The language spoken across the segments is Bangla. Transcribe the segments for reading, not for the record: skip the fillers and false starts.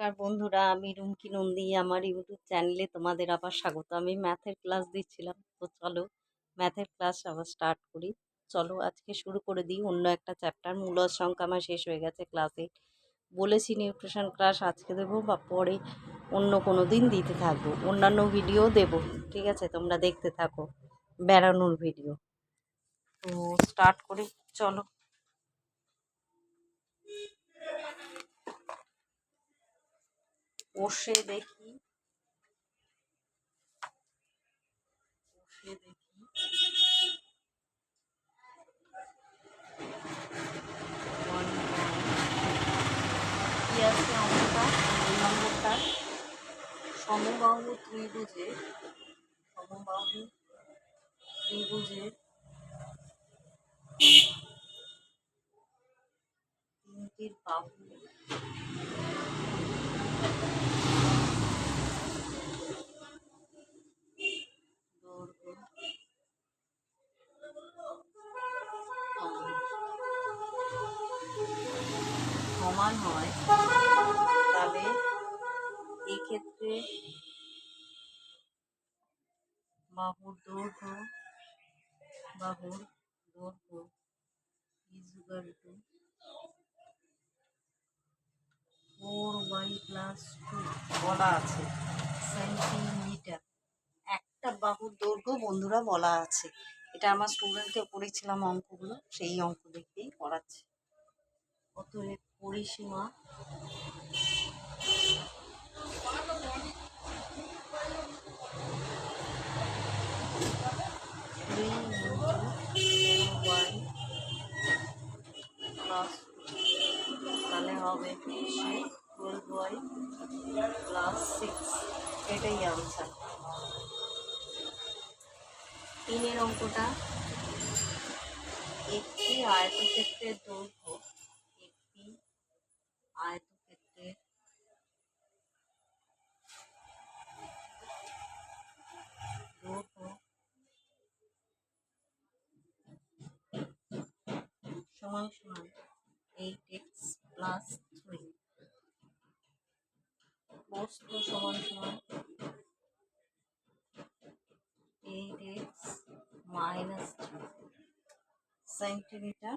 নমস্কার বন্ধুরা, আমি রুমকি নন্দী। আমার ইউটিউব চ্যানেলে তোমাদের আবার স্বাগত। আমি ম্যাথের ক্লাস দিচ্ছিলাম, তো চলো ম্যাথের ক্লাস আবার স্টার্ট করি। চলো আজকে শুরু করে দিই অন্য একটা চ্যাপ্টার। মূলদ সংখ্যা আমার শেষ হয়ে গেছে ক্লাসে, বলেছি নিউট্রিশন ক্লাস আজকে দেবো বা পরে অন্য কোনো দিন দিতে থাকবো, অন্যান্য ভিডিও দেব। ঠিক আছে, তোমরা দেখতে থাকো বেড়ানোর ভিডিও। তো স্টার্ট করি, চলো। বসে দেখি কি আছে অঙ্কটা। এই নম্বরটা সমবাহু ত্রিভুজের তিনটির বাহু দৈর্ঘ্য সমান হয়, তাহলে এক্ষেত্রে বাহুর দৈর্ঘ্য ইজুগাল টু 4y+2 বলা আছে সেন্টিমিটার। একটা বাহুর দৈর্ঘ্য বন্ধুরা বলা আছে। এটা আমার স্টুডেন্টকে পড়েছিলাম অঙ্কগুলো, সেই অঙ্ক দেখেই করাচ্ছি। অতএব পরিসীমা তাহলে হবে 12y+6, এটাই আনসার। 3 অঙ্কটা, একটি আয়তক্ষেত্রের দৈর্ঘ্য সমান সমান 8x+3, প্রস্থ সমান সমান 8x-3 সেন্টিমিটার।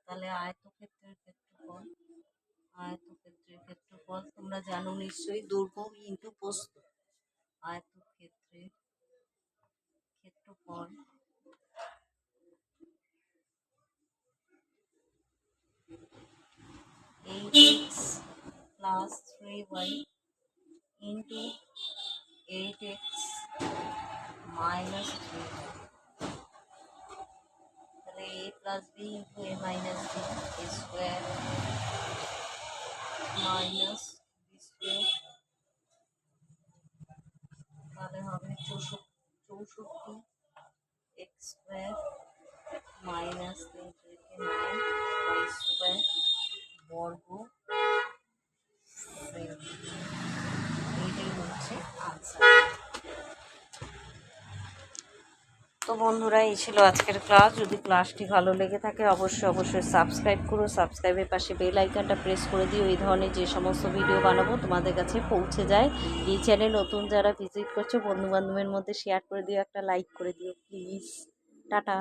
তাহলে আয়তক্ষেত্রের ক্ষেত্রফল তোমরা জানো নিশ্চয়ই, দৈর্ঘ্য ইন্টু প্রস্থ। আয়তক্ষেত্রের ক্ষেত্রফল 8x+3y ইন্টু 8x-3, তাহলে a plus b into a minus b, a square minus B square, তাহলে হবে 64 x square minus 9 Y square বর্গ, এইটাই হচ্ছে আনসার। তো বন্ধুরা, এই ছিল আজকের ক্লাস। যদি ক্লাসটি ভালো লেগে থাকে অবশ্যই সাবস্ক্রাইব করো। সাবস্ক্রাইবের পাশে বেল আইকনটা প্রেস করে দিও, এই ধরনের যে সমস্ত ভিডিও বানাবো তোমাদের কাছে পৌঁছে যায়। এই চ্যানেল নতুন যারা ভিজিট করছো বন্ধুবান্ধবের মধ্যে শেয়ার করে দিও, একটা লাইক করে দিও প্লিজ। টাটা।